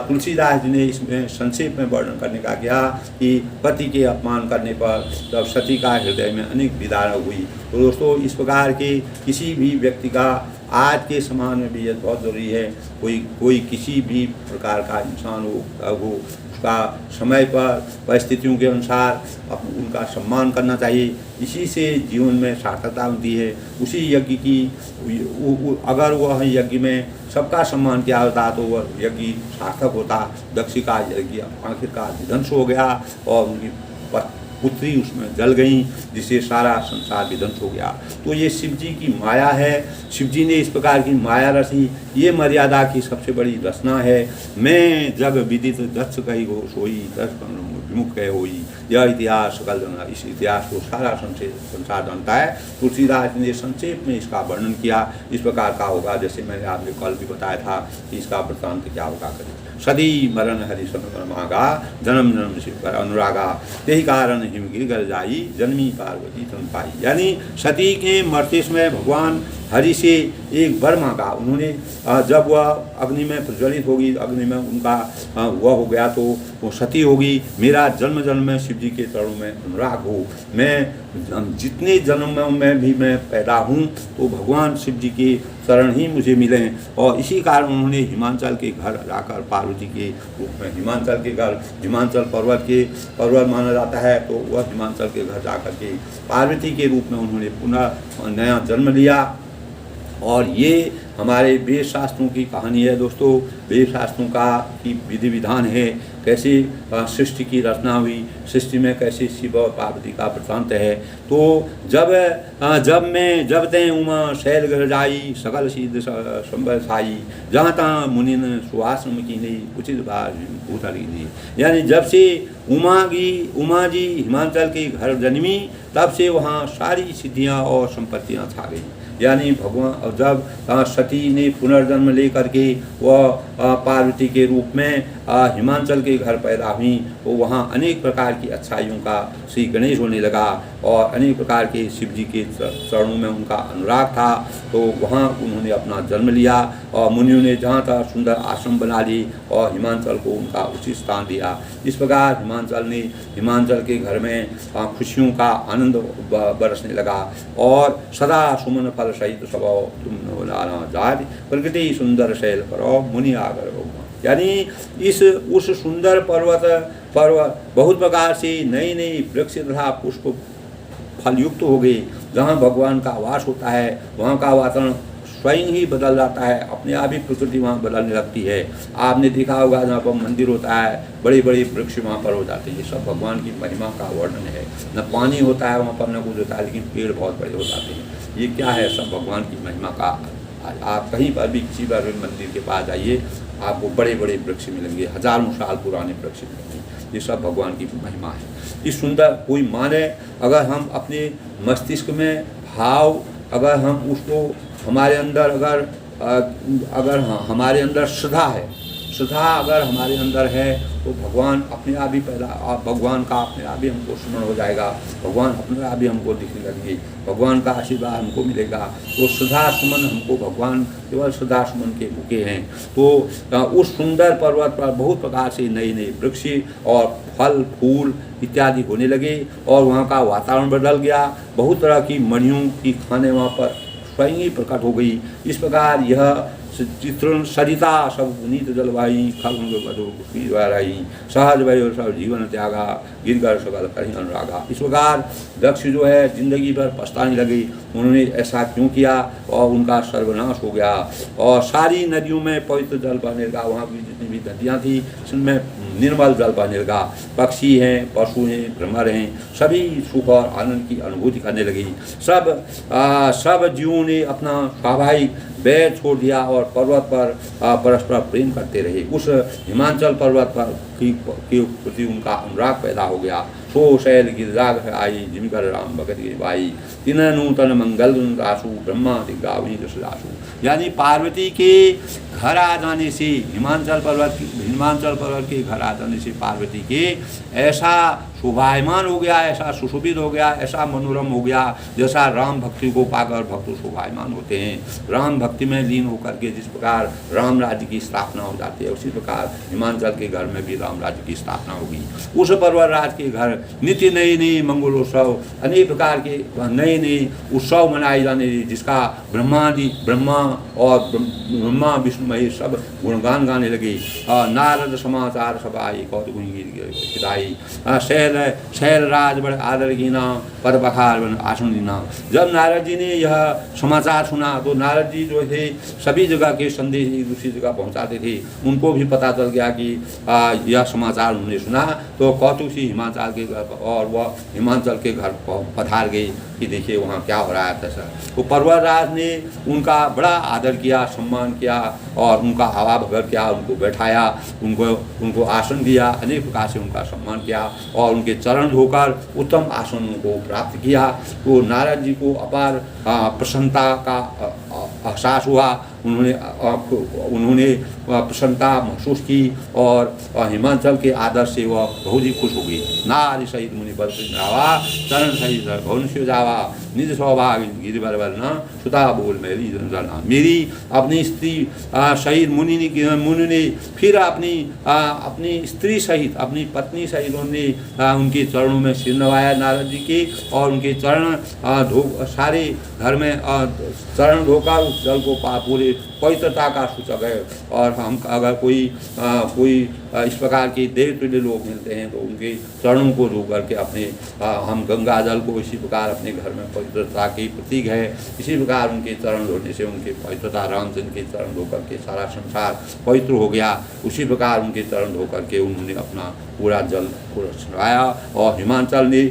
तुलसीदास जी ने इसमें संक्षेप में वर्णन करने का किया कि पति के अपमान करने पर जब सती का हृदय में अनेक विदारा हुई। तो दोस्तों, इस प्रकार के किसी भी व्यक्ति का आज के समाज में भी यह बहुत ज़रूरी है। कोई किसी भी प्रकार का इंसान हो उसका समय पर परिस्थितियों के अनुसार उनका सम्मान करना चाहिए। इसी से जीवन में सार्थकता होती है। उसी यज्ञ की अगर वह यज्ञ में सबका सम्मान किया होता तो वह यज्ञ सार्थक होता। दक्ष का यज्ञ आखिरकार विध्वंस हो गया और उनकी पुत्री उसमें जल गई, जिससे सारा संसार विध्वंस हो गया। तो ये शिव जी की माया है। शिव जी ने इस प्रकार की माया रची, ये मर्यादा की सबसे बड़ी रचना है। मैं जग विदित दक्ष कही गो सोई दस विमुख है हुई। यह इतिहास सकल जन, इस इतिहास को सारा संसार जानता है। तुलसीदास ने संक्षेप में इसका वर्णन किया। इस प्रकार का होगा, जैसे मैंने आपने कल भी बताया था कि इसका वृत्तांत क्या होगा। करें सदी मरण हरि सन मागा, जन्म जन्म शिव कर अनुरागा, यही कारण हिम गिर जाई, जन्मी पार्वती तन पाई। यानी सती के मरते समय भगवान हरि से एक वर मांगा उन्होंने। जब वह अग्नि में प्रज्वलित होगी, अग्नि में उनका वह हो गया तो वो सती होगी। मेरा जन्म जन्म में शिव जी के चरणों में अनुराग हो, मैं जितने जन्म में भी मैं पैदा हूँ तो भगवान शिव जी के शरण ही मुझे मिले। और इसी कारण उन्होंने हिमांचल के घर जाकर पार्वती के रूप में, हिमांचल के घर, हिमांचल पर्वत माना जाता है, तो वह हिमांचल के घर जाकर के पार्वती के रूप में उन्होंने पुनः नया जन्म लिया। और ये हमारे वेद शास्त्रों की कहानी है दोस्तों। वेद शास्त्रों का की विधि विधान है, कैसे सृष्टि की रचना हुई, सृष्टि में कैसे शिव और पार्वती का वृत्तांत है। तो जब ते उमा शैल गर जाई, सकल सिद्ध संबर साई, जहाँ तहाँ मुनि सुहाश्रम की नहीं, उचित भूत ली। यानी जब से उमा जी हिमांचल के घर जन्मी, तब से वहाँ सारी सिद्धियाँ और संपत्तियाँ छा गई। यानी भगवान जब सती ने पुनर्जन्म लेकर के वह पार्वती के रूप में हिमांचल के घर पैदा हुई, तो वहाँ अनेक प्रकार की अच्छाइयों का श्री गणेश होने लगा और अनेक प्रकार के शिव जी के चरणों में उनका अनुराग था। तो वहाँ उन्होंने अपना जन्म लिया और मुनियों ने जहाँ तहाँ सुंदर आश्रम बना ली और हिमांचल को उनका उचित स्थान दिया। इस प्रकार हिमांचल के घर में खुशियों का आनंद बरसने लगा। और सदा सुमन फल सहित स्वभाव तुम जाति, प्रकृति सुंदर शैल करो मुनि आगर हो। यानी उस सुंदर पर्वत बहुत प्रकार से नई नई वृक्ष तथा पुष्प फलयुक्त हो गए। जहाँ भगवान का वास होता है वहाँ का वातावरण स्वयं ही बदल जाता है, अपने आप ही प्रकृति वहाँ बदलने लगती है। आपने देखा होगा जहाँ पर मंदिर होता है बड़े बड़े वृक्ष वहाँ पर हो जाते हैं, ये सब भगवान की महिमा का वर्णन है। न पानी होता है वहाँ पर, न कुछ होता है, लेकिन पेड़ बहुत बड़े हो जाते हैं। ये क्या है? सब भगवान की महिमा का। आप कहीं पर भी किसी बार मंदिर के पास जाइए, आपको बड़े बड़े वृक्ष मिलेंगे, हजारों साल पुराने वृक्ष मिलेंगे। ये सब भगवान की महिमा है। इस सुंदर कोई माने, अगर हम अपने मस्तिष्क में भाव, अगर हम उसको हमारे अंदर अगर हमारे अंदर श्रद्धा अगर हमारे अंदर है तो भगवान अपने आप ही भगवान का अपने आप ही हमको स्मरण हो जाएगा, भगवान अपने आप ही हमको दिखने लगेंगे, भगवान का आशीर्वाद हमको मिलेगा। तो श्रद्धा सुमन हमको भगवान केवल श्रद्धा सुमन के भूखे हैं। तो उस सुंदर पर्वत पर बहुत प्रकार से नए नए वृक्ष और फल फूल इत्यादि होने लगे और वहाँ का वातावरण बदल गया। बहुत तरह की मणियों की खाने वहाँ पर स्वयं ही प्रकट हो गई। इस प्रकार यह चित्रण सरिता सब पुनीत जलवाई, खलवाई सहज भय और सब जीवन त्यागा, गिरकर सकल कहीं अनुरागा। इस प्रकार दक्ष जो है जिंदगी भर पछताने लगे, उन्होंने ऐसा क्यों किया और उनका सर्वनाश हो गया। और सारी नदियों में पवित्र जल बहने लगा, वहाँ की जितनी भी नदियाँ थी उसमें निर्मल जल बहने लगा। पक्षी हैं, पशु हैं, भ्रमर हैं, सभी सुख और आनंद की अनुभूति करने लगी। सब जीवों ने अपना स्वाभाविक वैर छोड़ दिया और पर्वत पर परस्पर प्रेम करते रहे। उस हिमांचल पर्वत पर के प्रति उनका अनुराग पैदा हो गया। सो शैल गिरिराज आई, जिमिकर राम भगत गिरि भाई, तिन नूतन मंगल रासु, ब्रह्मा दिग्गावी दशरासु। यानी पार्वती के घर आ जाने से, हिमांचल पर्वत के घर आ जाने से पार्वती के ऐसा शोभायमान हो गया, ऐसा सुशोभित हो गया, ऐसा मनोरम हो गया, जैसा राम भक्ति को पाकर भक्त शोभायमान होते हैं। राम भक्ति में लीन होकर के जिस प्रकार राम राज्य की स्थापना हो जाती है, उसी प्रकार हिमांचल के घर में भी राम राज्य की स्थापना होगी। उस पर्वत राज के घर नित्य नए नए मंगलोत्सव, अनेक प्रकार के नए नए उत्सव मनाए जाने, जिसका ब्रह्मा विष्णु महेश सब गुणगान गाने लगे। नारद समाचार सभाई कौतुकी शैल राज बड़े आदर कीना, पद बखार बन आसन दीना। जब नारद जी ने यह समाचार सुना तो नारद जी जो जो थे सभी जगह के संदेश एक दूसरी जगह पहुंचाते थे। उनको भी पता चल गया कि यह समाचार उन्होंने सुना तो कौतूसी हिमाचल के घर और वह हिमाचल के घर पधार गए कि देखिए वहाँ क्या हो रहा था सर। तो पर्वतराज ने उनका बड़ा आदर किया, सम्मान किया और उनका हवा भगर किया, उनको बैठाया, उनको आसन दिया, अनेक प्रकार से उनका सम्मान किया और उनके चरण धोकर उत्तम आसन को प्राप्त किया। तो नारद जी को अपार प्रसन्नता का एहसास हुआ। उन्होंने प्रसन्नता महसूस की और हिमाचल के आदर से वह बहुत ही खुश हो गई। नारी सहित मुनि बल जावा, चरण सहित भवन से जावा, निज स्वभाव गिरिवर न सुता बोल मेरी जना। मेरी अपनी स्त्री सहित मुनि ने फिर अपनी स्त्री सहित, अपनी पत्नी सहित उन्होंने उनके चरणों में सिर नवाया नारद जी के और उनके चरण सारे घर में चरण धोकर उस जल को पूरे पवित्रता का सूचक है। और हम अगर कोई इस प्रकार के देव तुल्य लोग मिलते हैं तो उनके चरणों को धो करके अपने हम गंगा जल को इसी प्रकार अपने घर में पवित्रता की प्रतीक है। इसी प्रकार उनके चरण धोने से उनके पवित्रता, रामचंद्र के चरण धो करके सारा संसार पवित्र हो गया। उसी प्रकार उनके चरण धो करके उन्होंने अपना पूरा जल को चढ़ाया और हिमाचल ने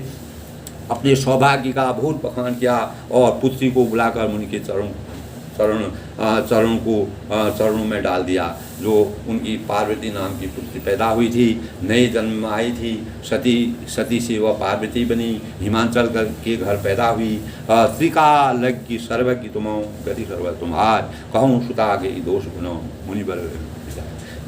अपने सौभाग्य का बहुत बखान किया और पुत्री को बुलाकर मुनि के चरणों में डाल दिया। जो उनकी पार्वती नाम की पुत्री पैदा हुई थी, नए जन्म में आई थी, सती से वह पार्वती बनी, हिमाचल के घर पैदा हुई। त्रिकालज्ञ सर्वज्ञ तुमो गति सर्व तुम्हार, कहूँ सुता के दोष गुनो मुनिवर।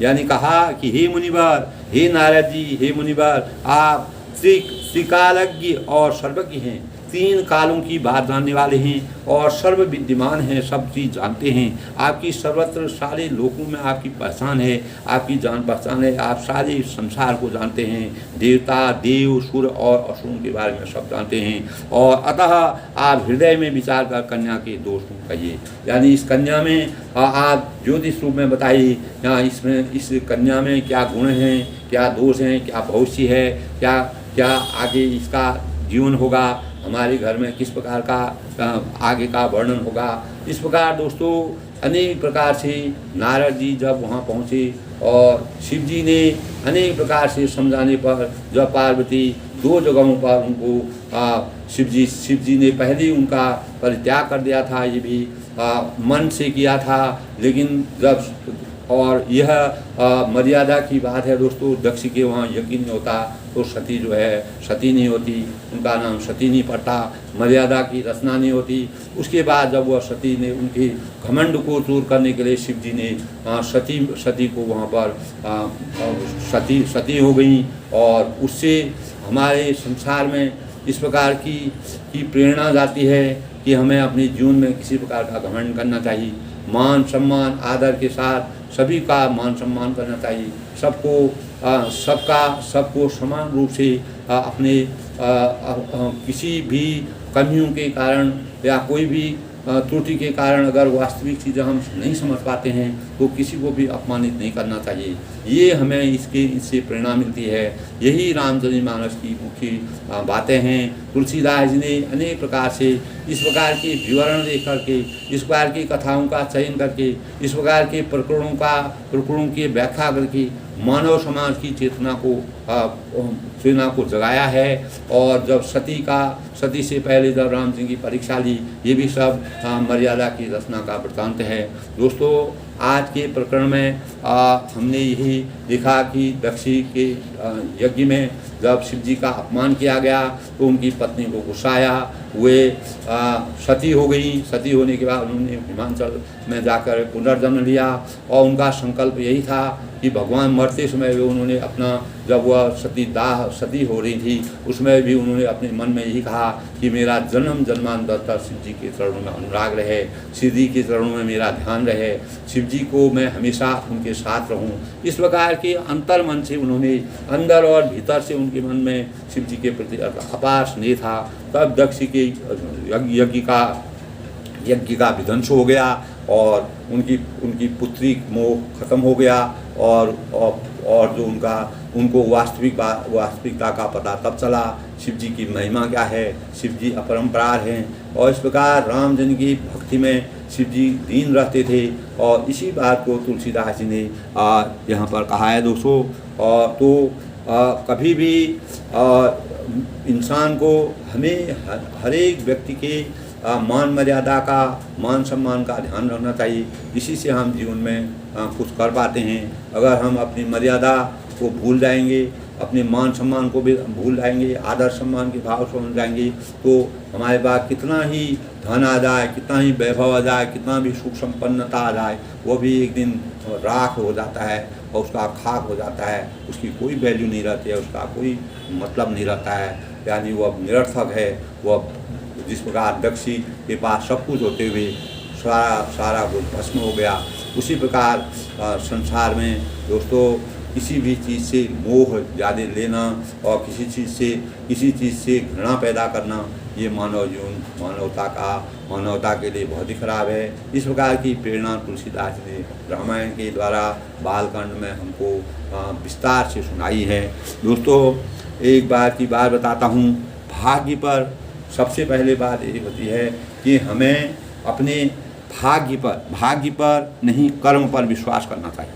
यानी कहा कि हे मुनिवर, हे नारद जी, हे मुनिवर, आप त्रिकालज्ञ और सर्वज्ञ हैं, तीन कालों की बात जानने वाले हैं और सर्व विद्यमान हैं, सब चीज़ जानते हैं। आपकी सर्वत्र सारे लोकों में आपकी पहचान है, आपकी जान पहचान है, आप सारे संसार को जानते हैं, देवता, देव, सुर और असुरों के बारे में सब जानते हैं। और अतः आप हृदय में विचार कर कन्या के दोष को कहिए। यानी इस कन्या में आप ज्योतिष रूप में बताइए, यहाँ इसमें इस कन्या में क्या गुण हैं, क्या दोष हैं, क्या भविष्य है, क्या आगे इसका जीवन होगा, हमारे घर में किस प्रकार का आगे का वर्णन होगा। इस प्रकार दोस्तों अनेक प्रकार से नारद जी जब वहाँ पहुँचे और शिव जी ने अनेक प्रकार से समझाने पर जब पार्वती दो जगहों पर उनको शिव जी ने पहले उनका परित्याग कर दिया था, ये भी मन से किया था, लेकिन जब और यह मर्यादा की बात है दोस्तों, दक्ष के वहाँ यज्ञ नहीं होता तो सती जो है सती नहीं होती, उनका नाम सती नहीं पड़ता, मर्यादा की रचना नहीं होती। उसके बाद जब वह सती ने उनके घमंड को दूर करने के लिए शिव जी ने सती को वहाँ पर सती हो गई और उससे हमारे संसार में इस प्रकार की प्रेरणा जाती है कि हमें अपने जीवन में किसी प्रकार का घमंड करना चाहिए। मान सम्मान आदर के साथ सभी का मान सम्मान करना चाहिए, सबको समान रूप से अपने किसी भी कमियों के कारण या कोई भी त्रुटि के कारण अगर वास्तविक चीज़ें हम नहीं समझ पाते हैं तो किसी को भी अपमानित नहीं करना चाहिए। ये हमें इससे प्रेरणा मिलती है। यही रामचरितमानस की मुख्य बातें हैं। तुलसीदास जी ने अनेक प्रकार से इस प्रकार के विवरण दे करके, इस प्रकार की कथाओं का चयन करके, इस प्रकार के प्रकरणों की व्याख्या करके मानव समाज की चेतना को जगाया है। और जब सती से पहले जब राम जी की परीक्षा ली, ये भी सब मर्यादा की रचना का वृत्तांत है। दोस्तों आज के प्रकरण में हमने यही देखा कि दक्षी के यज्ञ में जब शिव जी का अपमान किया गया तो उनकी पत्नी को गुस्सा आया, वे सती हो गई। सती होने के बाद उन्होंने हिमाचल में जाकर पुनर्जन्म लिया और उनका संकल्प यही था कि भगवान मरते समय भी उन्होंने अपना, जब वह सती हो रही थी उसमें भी उन्होंने अपने मन में यही कहा कि मेरा जन्म जन्मांतर तक शिव जी के चरणों में अनुराग रहे, शिव जी के चरणों में मेरा ध्यान रहे, शिव जी को मैं हमेशा उनके साथ रहूं। इस प्रकार के अंतर मन से उन्होंने, अंदर और भीतर से उनके मन में शिव जी के प्रति अपार स्नेह था। तब दक्ष के यज्ञ का विध्वंस हो गया और उनकी पुत्री मोह खत्म हो गया और जो उनको वास्तविकता का पता तब चला, शिव जी की महिमा क्या है, शिव जी अपरंपार हैं। और इस प्रकार राम जन की भक्ति में शिव जी दीन रहते थे। और इसी बात को तुलसीदास जी ने यहाँ पर कहा है दोस्तों। तो कभी भी इंसान को हमें हर एक व्यक्ति के मान मर्यादा का, मान सम्मान का ध्यान रखना चाहिए। इसी से हम जीवन में कुछ कर पाते हैं। अगर हम अपनी मर्यादा को भूल जाएंगे, अपने मान सम्मान को भी भूल जाएंगे, आदर सम्मान के भाव समझ जाएंगे, तो हमारे पास कितना ही धन आ जाए, कितना ही वैभव आ जाए, कितना भी सुख संपन्नता आ जाए, वो भी एक दिन राख हो जाता है और उसका खाक हो जाता है। उसकी कोई वैल्यू नहीं रहती है, उसका कोई मतलब नहीं रहता है, यानी वह निरर्थक है। वह जिस प्रकार दक्षी के पास सब कुछ होते हुए सारा कुछ भस्म हो गया, उसी प्रकार संसार में दोस्तों किसी भी चीज़ से मोह ज़्यादा लेना और किसी चीज़ से घृणा पैदा करना, ये मानव जीवन मानवता के लिए बहुत ही खराब है। इस प्रकार की प्रेरणा तुलसीदास ने रामायण के द्वारा बालकांड में हमको विस्तार से सुनाई है। दोस्तों एक बार की बात बताता हूँ। भाग्य पर सबसे पहले बात ये होती है कि हमें अपने भाग्य पर नहीं, कर्म पर विश्वास करना चाहिए।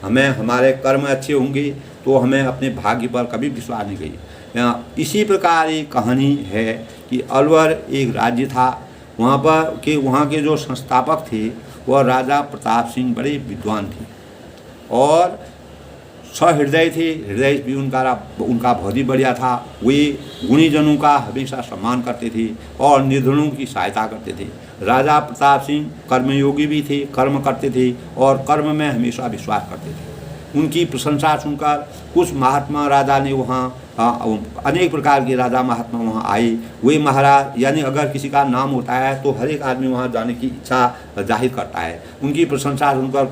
हमें हमारे कर्म अच्छे होंगे तो हमें अपने भाग्य पर कभी विश्वास नहीं करिए। इसी प्रकार एक कहानी है कि अलवर एक राज्य था। वहाँ के जो संस्थापक थे वह राजा प्रताप सिंह बड़े विद्वान थे और सहृदय थे। हृदय भी उनका बहुत ही बढ़िया था। वे गुणीजनों का हमेशा सम्मान करते थे और निर्धनों की सहायता करते थे। राजा प्रताप सिंह कर्मयोगी भी थे, कर्म करते थे और कर्म में हमेशा विश्वास करते थे। उनकी प्रशंसा सुनकर कुछ महात्मा राजा ने वहाँ अनेक प्रकार के राजा महात्मा वहाँ आए। वे महाराज यानी अगर किसी का नाम होता है तो हर एक आदमी वहाँ जाने की इच्छा जाहिर करता है। उनकी प्रशंसा सुनकर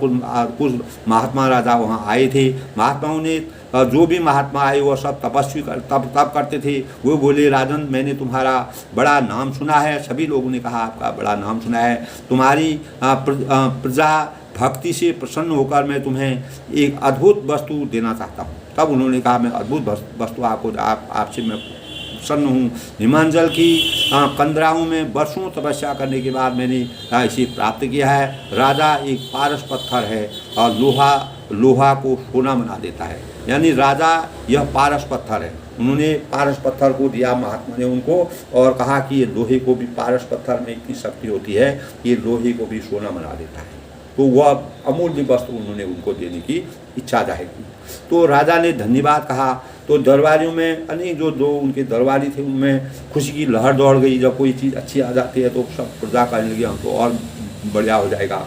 कुछ महात्मा राजा वहाँ आए थे। महात्माओं ने जो भी महात्मा आए वो सब तपस्वी तप करते थे। वो बोले, राजन मैंने तुम्हारा बड़ा नाम सुना है। सभी लोगों ने कहा आपका बड़ा नाम सुना है, तुम्हारी प्रजा भक्ति से प्रसन्न होकर मैं तुम्हें एक अद्भुत वस्तु देना चाहता हूँ। तब उन्होंने कहा, मैं अद्भुत वस्तु आपसे मैं प्रसन्न हूँ। हिमांचल की कंदराओं में वर्षों तपस्या करने के बाद मैंने इसे प्राप्त किया है। राजा एक पारस पत्थर है और लोहा को सोना बना देता है। यानी राजा यह पारस पत्थर है। उन्होंने पारस पत्थर को दिया महात्मा ने उनको और कहा कि ये लोहे को भी, पारस पत्थर में इतनी शक्ति होती है कि ये लोहे को भी सोना बना देता है। तो वह अमूल्य वस्तु उन्होंने उनको देने की इच्छा जाहिर की। तो राजा ने धन्यवाद कहा। तो दरबारियों में अनेक जो उनके दरबारी थे उनमें खुशी की लहर दौड़ गई। जब कोई चीज़ अच्छी आ जाती है तो सब प्रजा करने लगे, हमको और बढ़िया हो जाएगा।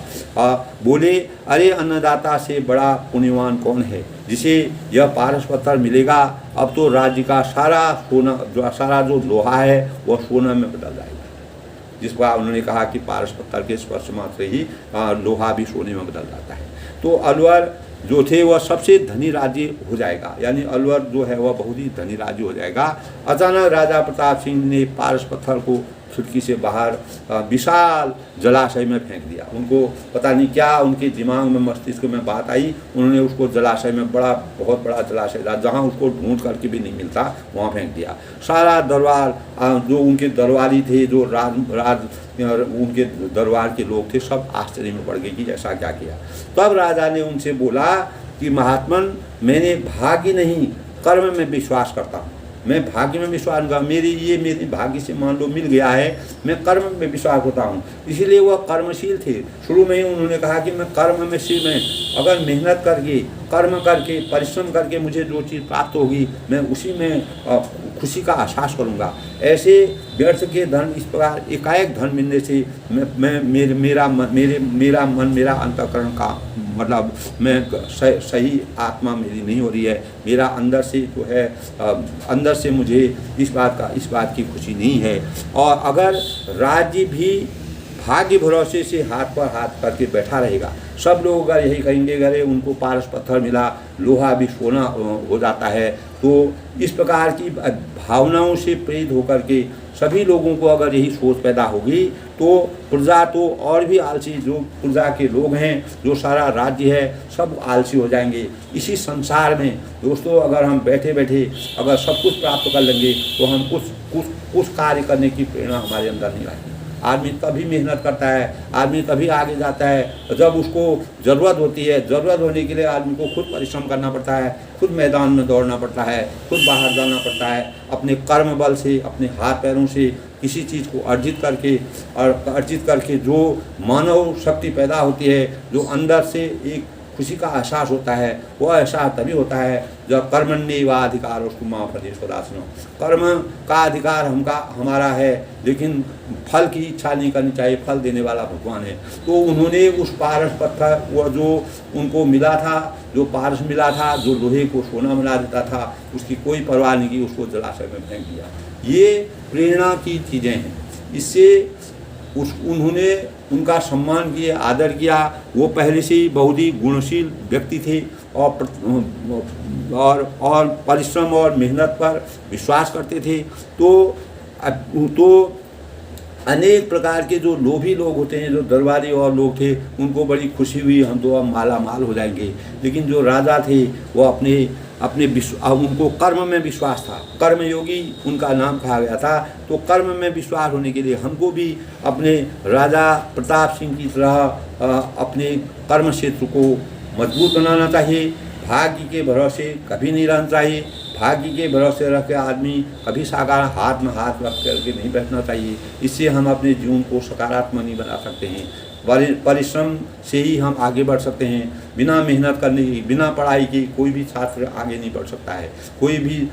बोले, अरे अन्नदाता से बड़ा पुण्यवान कौन है जिसे यह पारस पत्थर मिलेगा। अब तो राज्य का सारा जो लोहा है वह सोना में बदल जाएगा। जिस पर उन्होंने कहा कि पारस पत्थर के स्पर्श मात्र ही लोहा भी सोने में बदल जाता है। तो अलवर जो थे वह सबसे धनी राज्य हो जाएगा, यानी अलवर जो है वह बहुत ही धनी राज्य हो जाएगा। अचानक राजा प्रताप सिंह ने पारस पत्थर को खिड़की से बाहर विशाल जलाशय में फेंक दिया। उनको पता नहीं क्या उनके दिमाग में, मस्तिष्क में बात आई, उन्होंने उसको जलाशय में, बहुत बड़ा जलाशय था जहाँ उसको ढूंढ करके भी नहीं मिलता, वहाँ फेंक दिया। सारा दरबार, जो उनके दरबारी थे, जो उनके दरबार के लोग थे, सब आश्चर्य में पड़ गए कि ऐसा क्या किया। तब राजा ने उनसे बोला कि महात्मन, मैंने भाग्य नहीं कर्म में विश्वास करता हूँ। मैं भाग्य में विश्वास नहीं, मेरी भाग्य से मान लो मिल गया है, मैं कर्म में विश्वास होता हूँ। इसीलिए वह कर्मशील थे। शुरू में ही उन्होंने कहा कि मैं कर्म में शील में, अगर मेहनत करके, कर्म करके, परिश्रम करके मुझे जो चीज़ प्राप्त होगी मैं उसी में खुशी का एहसास करूँगा। ऐसे व्यर्थ के धन, इस प्रकार एकाएक धन मिलने से मेरा मन, मेरा अंतःकरण का मतलब मैं सही आत्मा मेरी नहीं हो रही है। मेरा अंदर से जो है, अंदर से मुझे इस बात की खुशी नहीं है। और अगर राज्य भी भाग्य भरोसे से हाथ पर हाथ करके बैठा रहेगा, सब लोग अगर यही कहेंगे, अरे उनको पारस पत्थर मिला, लोहा भी सोना हो जाता है, तो इस प्रकार की भावनाओं से प्रेरित होकर के सभी लोगों को अगर यही सोच पैदा होगी तो प्रजा तो और भी आलसी, जो प्रजा के लोग हैं, जो सारा राज्य है, सब आलसी हो जाएंगे। इसी संसार में दोस्तों अगर हम बैठे बैठे अगर सब कुछ प्राप्त कर लेंगे तो हम कुछ कार्य करने की प्रेरणा हमारे अंदर नहीं आएगी। आदमी तभी मेहनत करता है, आदमी तभी आगे जाता है जब उसको ज़रूरत होती है। ज़रूरत होने के लिए आदमी को खुद परिश्रम करना पड़ता है, खुद मैदान में दौड़ना पड़ता है, खुद बाहर जाना पड़ता है, अपने कर्म बल से, अपने हाथ पैरों से किसी चीज़ को अर्जित करके जो मानव शक्ति पैदा होती है, जो अंदर से एक खुशी का एहसास होता है, वह एहसास तभी होता है जब कर्मण्येवाधिकार उसको माँ प्रदेशपदासनो, कर्म का अधिकार हमारा है, लेकिन फल की इच्छा नहीं करनी चाहिए। फल देने वाला भगवान है। तो उन्होंने उस पारस पत्थर, वह जो उनको मिला था, जो पारस मिला था, जो लोहे को सोना बना देता था, उसकी कोई परवाह नहीं की, उसको जलाशय में फेंक दिया। ये प्रेरणा की चीज़ें हैं। इससे उन्होंने उनका सम्मान किया, आदर किया। वो पहले से ही बहुत ही गुणशील व्यक्ति थे और परिश्रम और मेहनत पर विश्वास करते थे। तो अनेक प्रकार के जो लोभी लोग होते हैं, जो दरबारी और लोग थे, उनको बड़ी खुशी हुई, हम तो अब माला माल हो जाएंगे। लेकिन जो राजा थे वो उनको कर्म में विश्वास था, कर्मयोगी उनका नाम कहा गया था। तो कर्म में विश्वास होने के लिए हमको भी अपने राजा प्रताप सिंह की तरह अपने कर्म क्षेत्र को मजबूत बनाना चाहिए। भाग्य के भरोसे कभी नहीं रहना चाहिए। भाग्य के भरोसे रख के आदमी कभी साकार हाथ में हाथ रख करके नहीं बैठना चाहिए। इससे हम अपने जीवन को सकारात्मक नहीं बना सकते हैं। परिश्रम से ही हम आगे बढ़ सकते हैं। बिना मेहनत करने की, बिना पढ़ाई की कोई भी छात्र आगे नहीं बढ़ सकता है। कोई भी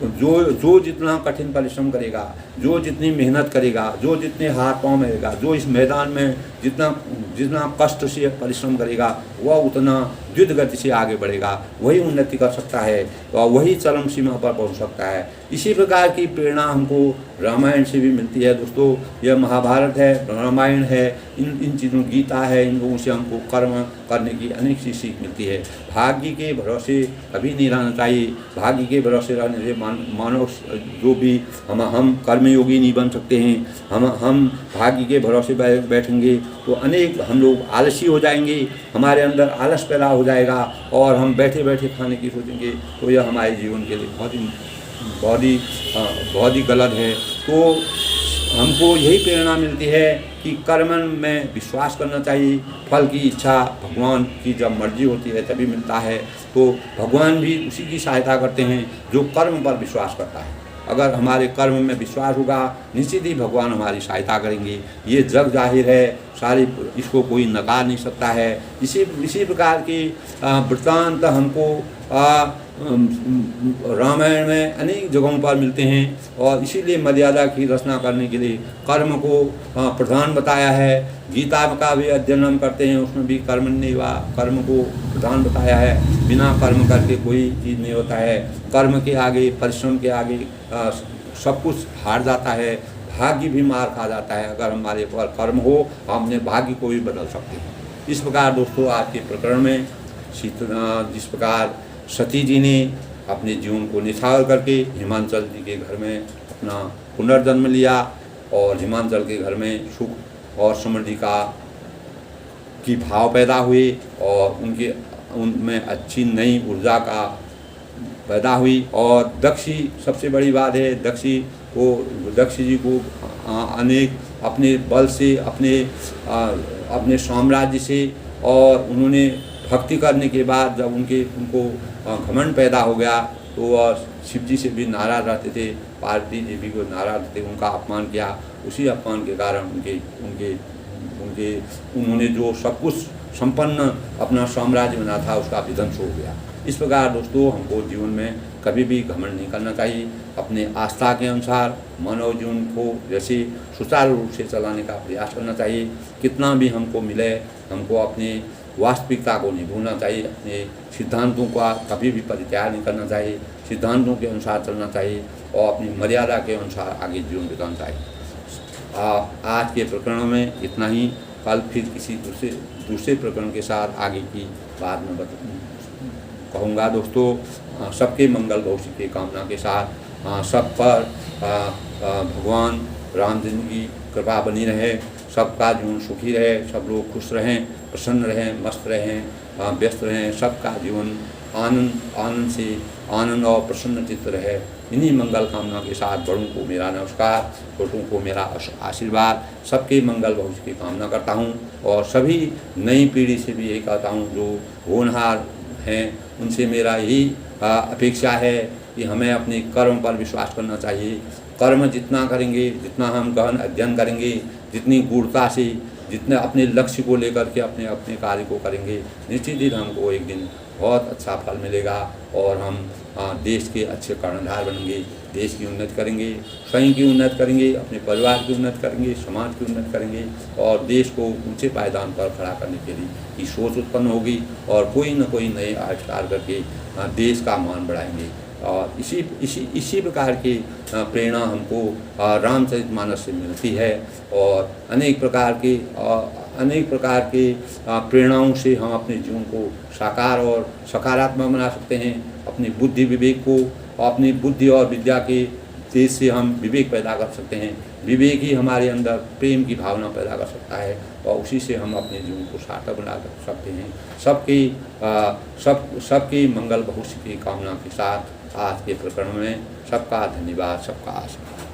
जो जितना कठिन परिश्रम करेगा, जो जितनी मेहनत करेगा, जो जितने हाथ पाँव में रहेगा, जो इस मैदान में जितना कष्ट से परिश्रम करेगा, वह उतना द्रुत गति से आगे बढ़ेगा, वही उन्नति कर सकता है और वही चरम सीमा पर पहुंच सकता है। इसी प्रकार की प्रेरणा हमको रामायण से भी मिलती है दोस्तों। यह महाभारत है, रामायण है, इन चीज़ों, गीता है, इन लोगों से हमको कर्म करने की अनेक सी सीख मिलती है। भाग्य के भरोसे कभी नहीं रहना चाहिए। भाग्य के भरोसे रहने से मानव जो भी हम कर्मयोगी नहीं बन सकते हैं। हम भाग्य के भरोसे बैठेंगे तो अनेक हम लोग आलसी हो जाएंगे, हमारे अंदर आलस पैदा हो जाएगा और हम बैठे बैठे खाने की सोचेंगे, तो यह हमारे जीवन के लिए बहुत ही गलत है। तो हमको यही प्रेरणा मिलती है कि कर्म में विश्वास करना चाहिए। फल की इच्छा भगवान की जब मर्जी होती है तभी मिलता है। तो भगवान भी उसी की सहायता करते हैं जो कर्म पर विश्वास करता है। अगर हमारे कर्म में विश्वास होगा, निश्चित ही भगवान हमारी सहायता करेंगे। ये जग जाहिर है, इसको कोई नकार नहीं सकता है। इसी प्रकार के वृत्तांत हमको रामायण में अनेक जगहों पर मिलते हैं और इसीलिए मर्यादा की रचना करने के लिए कर्म को प्रधान बताया है। गीता का भी अध्ययन हम करते हैं, उसमें भी कर्म को प्रधान बताया है। बिना कर्म करके कोई चीज़ नहीं होता है। कर्म के आगे, परिश्रम के आगे सब कुछ हार जाता है, भाग्य भी मार खा जाता है। अगर हमारे पर कर्म हो, हम अपने भाग्य को भी बदल सकते हैं। इस प्रकार दोस्तों आज के प्रकरण में जिस प्रकार सती जी ने अपने जीवन को निछावर करके हिमांचल जी के घर में अपना पुनर्जन्म लिया और हिमांचल के घर में सुख और समृद्धि की भाव पैदा हुए और उनमें अच्छी नई ऊर्जा का पैदा हुई। और दक्षी सबसे बड़ी बात है, दक्ष जी को अनेक अपने बल से, अपने साम्राज्य से, और उन्होंने भक्ति करने के बाद जब उनको घमंड पैदा हो गया तो वह शिव जी से भी नाराज रहते थे, पार्वती देवी को नाराज थे, उनका अपमान किया। उसी अपमान के कारण उन्होंने जो सब कुछ संपन्न अपना साम्राज्य बना था उसका विध्वंस हो गया। इस प्रकार दोस्तों हमको जीवन में कभी भी घमंड नहीं करना चाहिए। अपने आस्था के अनुसार मानव जीवन को जैसे सुचारू रूप से चलाने का प्रयास करना चाहिए। कितना भी हमको मिले, हमको अपने वास्तविकता को नहीं भूलना चाहिए। अपने सिद्धांतों का कभी भी परित्याग नहीं करना चाहिए। सिद्धांतों के अनुसार चलना चाहिए और अपनी मर्यादा के अनुसार आगे जीवन बिताना चाहिए। आज के प्रकरणों में इतना ही। कल फिर किसी दूसरे प्रकरण के साथ आगे की बात में कहूँगा दोस्तों। सबके मंगल भविष्य की कामना के साथ सब पर भगवान राम जी की कृपा बनी रहे, सबका जीवन सुखी रहे, सब लोग खुश रहें, प्रसन्न रहें, मस्त रहें, व्यस्त रहें, सबका जीवन आनंद से आनंद और प्रसन्न चित्त रहे। इन्हीं मंगल कामना के साथ बड़ों को मेरा नमस्कार, छोटों को मेरा आशीर्वाद, सबके मंगल भविष्य की कामना करता हूँ। और सभी नई पीढ़ी से भी यही कहता हूँ जो होनहार हैं उनसे मेरा यही अपेक्षा है कि हमें अपने कर्म पर विश्वास करना चाहिए। कर्म जितना करेंगे, जितना हम गहन अध्ययन करेंगे, जितनी गूढ़ता से, जितने अपने लक्ष्य को लेकर के अपने अपने कार्य को करेंगे, निश्चित ही हमको एक दिन बहुत अच्छा फल मिलेगा और हम देश के अच्छे कर्णधार बनेंगे, देश की उन्नति करेंगे, स्वयं की उन्नति करेंगे, अपने परिवार की उन्नति करेंगे, समाज की उन्नति करेंगे और देश को ऊंचे पायदान पर खड़ा करने के लिए की सोच उत्पन्न होगी और कोई न कोई नए आविष्कार करके देश का मान बढ़ाएंगे। और इसी प्रकार की प्रेरणा हमको रामचरितमानस से मिलती है और अनेक प्रकार के प्रेरणाओं से हम अपने जीवन को साकार और सकारात्मक बना सकते हैं। अपनी बुद्धि विवेक को, अपनी बुद्धि और विद्या के तेज से हम विवेक पैदा कर सकते हैं। विवेक ही हमारे अंदर प्रेम की भावना पैदा कर सकता है और उसी से हम अपने जीवन को सार्थक बना सकते हैं। सबकी मंगल भविष्य की कामना के साथ आज के प्रकरण में सबका धन्यवाद, सबका आशीर्वाद।